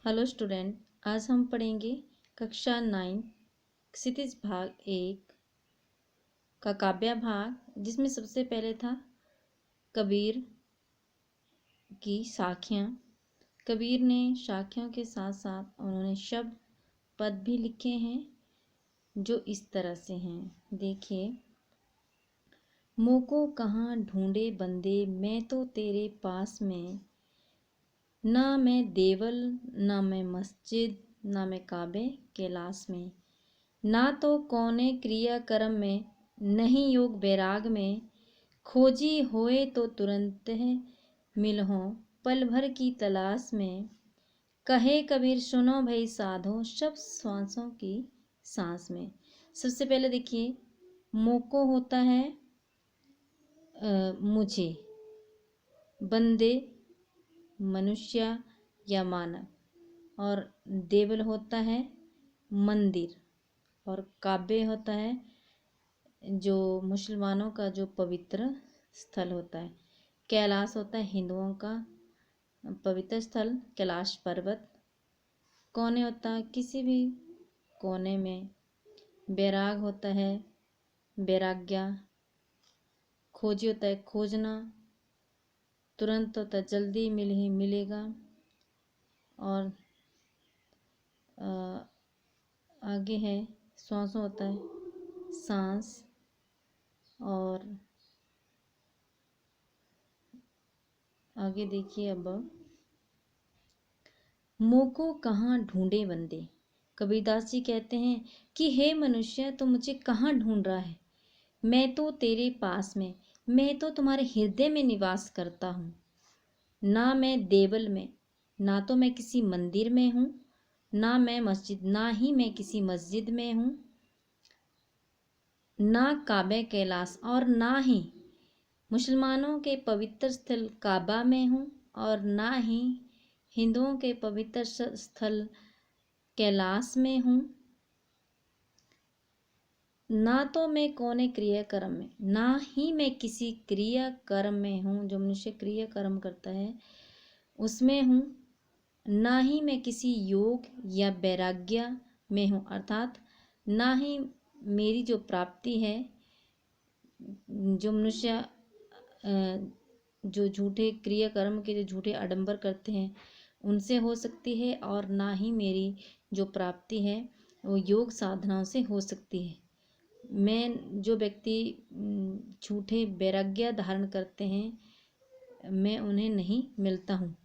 Hello student, आज हम पढ़ेंगे कक्षा 9 क्षितिज भाग 1 का काव्य भाग, जिसमें सबसे पहले था कबीर की साखियाँ। कबीर ने साखियों के साथ साथ उन्होंने शब्द पद भी लिखे हैं जो इस तरह से हैं। देखिए, मोको कहाँ ढूंढे बंदे, मैं तो तेरे पास में, ना मैं देवल ना मैं मस्जिद, ना मैं काबे कैलाश में, ना तो कौने क्रिया कर्म में, नहीं योग बैराग में, खोजी होए तो तुरंत है मिलहो पल भर की तलाश में, कहे कबीर सुनो भई साधो सब श्वासों की सांस में। सबसे पहले देखिए, मोको होता है मुझे, बंदे मनुष्य या मानव, और देवल होता है मंदिर, और काबे होता है जो मुसलमानों का जो पवित्र स्थल होता है। कैलाश होता है हिंदुओं का पवित्र स्थल, कैलाश पर्वत। कोने होता है किसी भी कोने में। बैराग होता है बैराग्या। खोजी होता है खोजना। तुरंत होता है जल्दी मिल ही मिलेगा। और आगे है श्वासों होता है सांस। और आगे देखिए, अब मोको कहाँ ढूंढे बंदे। कबीरदास जी कहते हैं कि हे मनुष्य, तो मुझे कहाँ ढूंढ रहा है। मैं तो तेरे पास में, मैं तो तुम्हारे हृदय में निवास करता हूँ। ना मैं देवल में, ना तो मैं किसी मंदिर में हूँ, ना मैं मस्जिद, ना ही मैं किसी मस्जिद में हूँ, ना काबे कैलाश, और ना ही मुसलमानों के पवित्र स्थल काबा में हूँ, और ना ही हिंदुओं के पवित्र स्थल कैलाश में हूँ। ना तो मैं कौने क्रिया कर्म में, ना ही मैं किसी क्रिया कर्म में हूँ, जो मनुष्य क्रिया कर्म करता है उसमें हूँ, ना ही मैं किसी योग या वैराग्य में हूँ, अर्थात ना ही मेरी जो प्राप्ति है, जो मनुष्य जो झूठे क्रिया कर्म के जो झूठे आडंबर करते हैं उनसे हो सकती है, और ना ही मेरी जो प्राप्ति है वो योग साधनाओं से हो सकती है। मैं जो व्यक्ति झूठे वैराग्य धारण करते हैं, मैं उन्हें नहीं मिलता हूँ।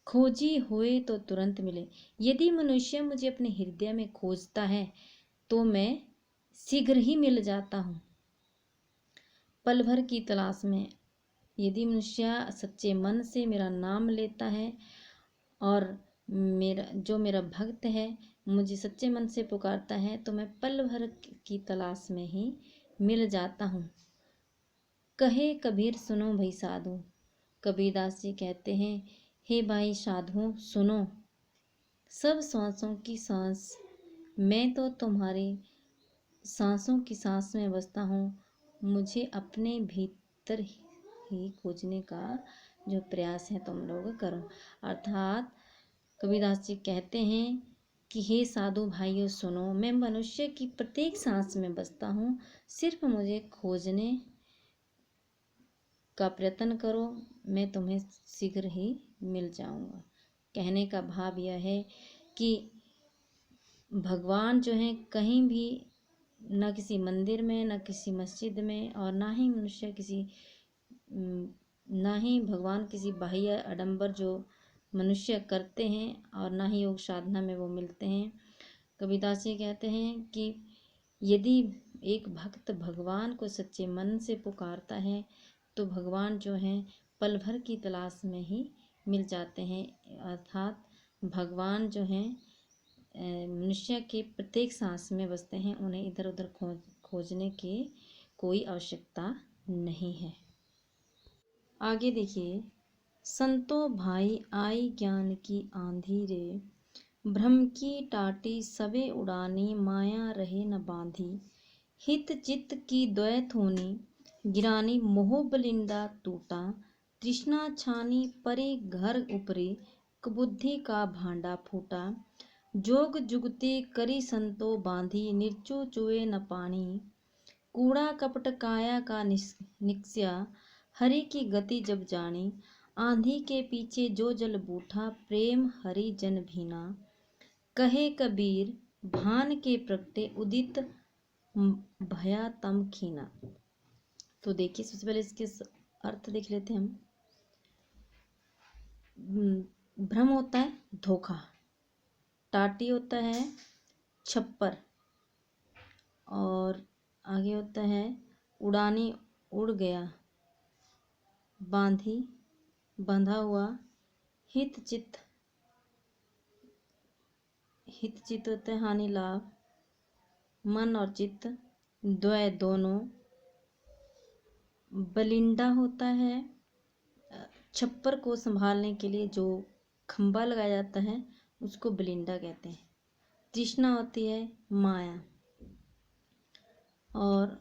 खोजी हुए तो तुरंत मिले। यदि मनुष्य मुझे अपने हृदय में खोजता है तो मैं शीघ्र ही मिल जाता हूँ पल भर की तलाश में। यदि मनुष्य सच्चे मन से मेरा नाम लेता है, और मेरा भक्त है मुझे सच्चे मन से पुकारता है, तो मैं पल भर की तलाश में ही मिल जाता हूँ। कहे कबीर सुनो भाई साधु। कबीरदास जी कहते हैं, हे भाई साधुओं सुनो, सब सांसों की सांस, मैं तो तुम्हारी सांसों की सांस में बसता हूँ। मुझे अपने भीतर ही खोजने का जो प्रयास है तुम लोग करो। अर्थात कबीरदास जी कहते हैं कि हे साधु भाइयों सुनो, मैं मनुष्य की प्रत्येक सांस में बसता हूँ, सिर्फ मुझे खोजने का प्रयत्न करो, मैं तुम्हें शीघ्र ही मिल जाऊंगा। कहने का भाव यह है कि भगवान जो हैं कहीं भी, न किसी मंदिर में, न किसी मस्जिद में, और ना ही मनुष्य किसी ना ही भगवान किसी बाह्य आडंबर जो मनुष्य करते हैं, और ना ही योग साधना में वो मिलते हैं। कबीरदास जी कहते हैं कि यदि एक भक्त भगवान को सच्चे मन से पुकारता है तो भगवान जो हैं पल भर की तलाश में ही मिल जाते हैं। अर्थात भगवान जो हैं मनुष्य के प्रत्येक सांस में बसते हैं, उन्हें इधर उधर खोजने की कोई आवश्यकता नहीं है। आगे देखिए, संतो भाई आई ज्ञान की आंधी रे, भ्रम की टाटी सबे उड़ानी, माया रहे न बांधी, हित चित्त की द्वैत होनी, गिरानी मोह बलिंदा टूटा, तृष्णा छानी परे घर उपरे, कुबुद्धि का भांडा फूटा। जोग जुगति करी संतो बांधी, निर्चु चुए न पानी। कूड़ा कपट काया का निक्स्या, हरि की गति जब जानी। आंधी के पीछे जो जल बूठा, प्रेम हरि जन भीना। कहे कबीर भान के प्रगटे, उदित भया तम खीना। तो देखिए सबसे पहले इसके अर्थ देख लेते हैं हम। भ्रम होता है धोखा, टाटी होता है छप्पर, और आगे होता है उड़ानी उड़ गया, बांधी बंधा हुआ, हित चित होता है हानि लाभ, मन और चित्त द्वय दोनों। बलिंडा होता है छप्पर को संभालने के लिए जो खंभा लगाया जाता है उसको बलिंडा कहते हैं। तृष्णा होती है माया, और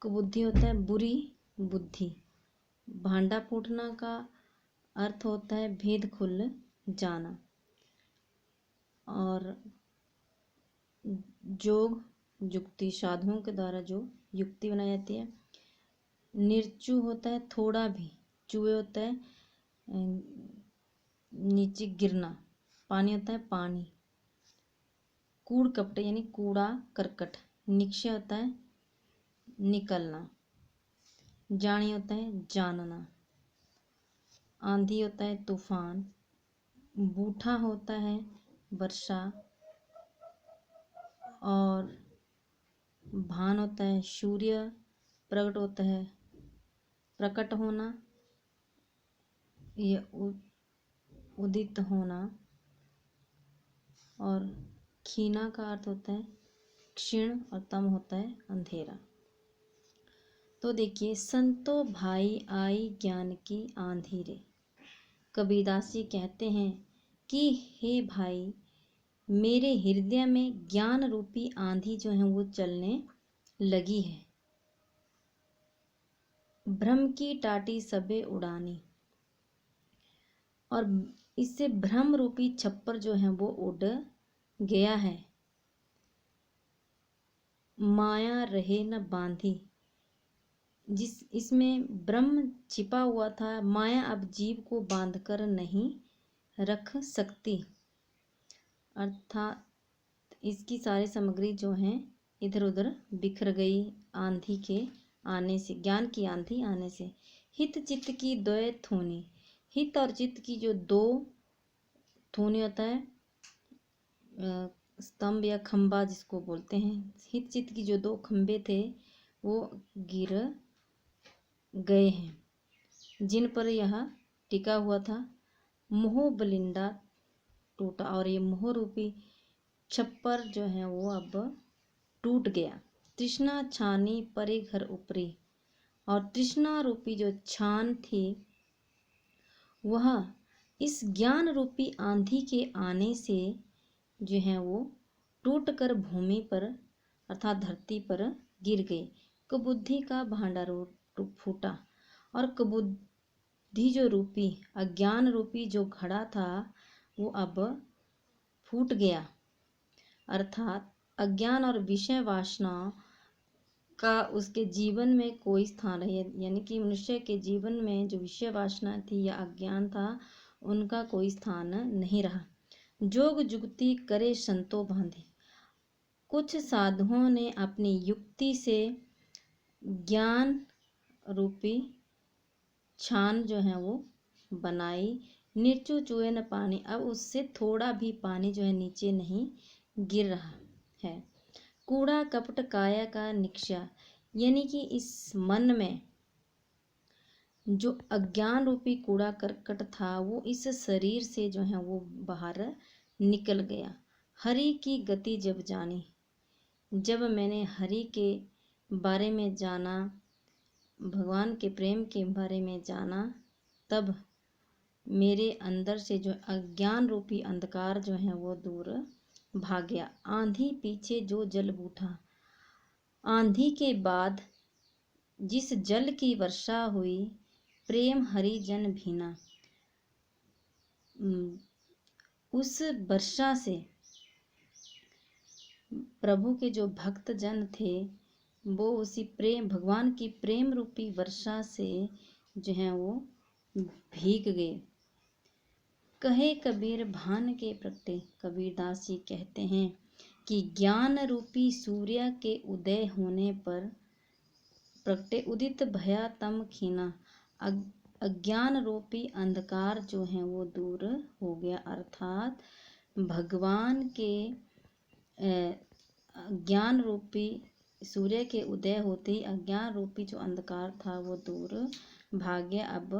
कुबुद्धि होता है बुरी बुद्धि। भांडा फूटना का अर्थ होता है भेद खुल जाना, और जोग युक्ति साधुओं के द्वारा जो युक्ति बनाई जाती है। निर्चु होता है थोड़ा भी, चूहे होता है नीचे गिरना, पानी होता है पानी। कूड़ कपट यानी कूड़ा करकट, निक्षय होता है निकलना, जानी होता है जानना, आंधी होता है तूफान, बूठा होता है वर्षा, और भान होता है सूर्य, प्रकट होता है प्रकट होना, ये उदित होना, और खीना का अर्थ होता है क्षीण, और तम होता है अंधेरा। तो देखिए, संतो भाई आई ज्ञान की आंधी रे। कबीरदास जी कहते हैं कि हे भाई, मेरे हृदय में ज्ञान रूपी आंधी जो है वो चलने लगी है। भ्रम की टाटी सबे उड़ानी, और इससे भ्रम रूपी छप्पर जो है वो उड़ गया है। माया रहे न बांधी, जिस इसमें ब्रह्म छिपा हुआ था, माया अब जीव को बांधकर नहीं रख सकती। अर्थात इसकी सारी सामग्री जो है इधर उधर बिखर गई आंधी के आने से, ज्ञान की आंधी आने से। हित चित्त की द्वय थूनी, हित और चित्त की जो दो थूनी होता है स्तंभ या खंबा जिसको बोलते हैं, हित चित्त की जो दो खंबे थे वो गिर गए हैं, जिन पर यह टिका हुआ था। मोह बलिंडा टूटा, और ये मोह रूपी छप्पर जो है वो अब टूट गया। तृष्णा छानी परे घर ऊपरी, और तृष्णा रूपी जो छान थी वह इस ज्ञान रूपी आंधी के आने से जो है वो टूट कर भूमि पर अर्थात धरती पर गिर गई। कुबुद्धि का भांडा फूटा, और कुबुद्धि जो रूपी अज्ञान रूपी जो घड़ा था वो अब फूट गया। अर्थात अज्ञान और विषय वासना का उसके जीवन में कोई स्थान है, यानी कि मनुष्य के जीवन में जो विषय वासना थी या अज्ञान था उनका कोई स्थान नहीं रहा। जोग जुगति करे संतो बांधे, कुछ साधुओं ने अपनी युक्ति से ज्ञान रूपी छान जो है वो बनाई। निर्चु चुए न पानी, अब उससे थोड़ा भी पानी जो है नीचे नहीं गिर रहा है। कूड़ा कपट काया का निक्षा, यानी कि इस मन में जो अज्ञान रूपी कूड़ा करकट था वो इस शरीर से जो है वो बाहर निकल गया। हरि की गति जब जानी, जब मैंने हरि के बारे में जाना, भगवान के प्रेम के बारे में जाना, तब मेरे अंदर से जो अज्ञान रूपी अंधकार जो है वो दूर भाग गया। आंधी पीछे जो जल बूठा, आंधी के बाद जिस जल की वर्षा हुई, प्रेम हरि जन भीना, उस वर्षा से प्रभु के जो भक्त जन थे वो उसी प्रेम, भगवान की प्रेम रूपी वर्षा से जो है वो भीग गए। कहे कबीर भान के प्रगटे, कबीरदास जी कहते हैं कि ज्ञान रूपी सूर्य के उदय होने पर प्रगटे उदित भया तम खीना, अज्ञान रूपी अंधकार जो है वो दूर हो गया। अर्थात भगवान के ज्ञान रूपी सूर्य के उदय होते ही अज्ञान रूपी जो अंधकार था वो दूर भाग गया। अब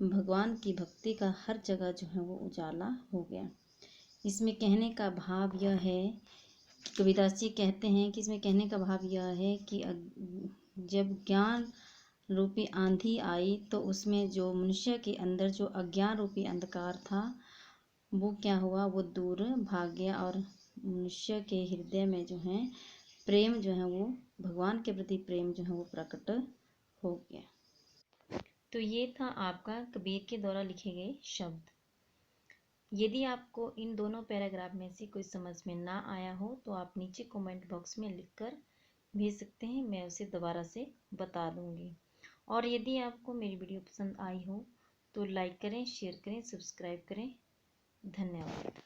भगवान की भक्ति का हर जगह जो है वो उजाला हो गया। इसमें कहने का भाव यह है, कबीरदास जी कहते हैं कि इसमें कहने का भाव यह है कि जब ज्ञान रूपी आंधी आई तो उसमें जो मनुष्य के अंदर जो अज्ञान रूपी अंधकार था वो क्या हुआ, वो दूर भाग गया और मनुष्य के हृदय में जो है प्रेम जो है वो, भगवान के प्रति प्रेम जो है वो प्रकट हो गया। तो ये था आपका कबीर के द्वारा लिखे गए शब्द। यदि आपको इन दोनों पैराग्राफ में से कोई समझ में ना आया हो तो आप नीचे कमेंट बॉक्स में लिखकर भेज सकते हैं, मैं उसे दोबारा से बता दूंगी। और यदि आपको मेरी वीडियो पसंद आई हो तो लाइक करें, शेयर करें, सब्सक्राइब करें। धन्यवाद।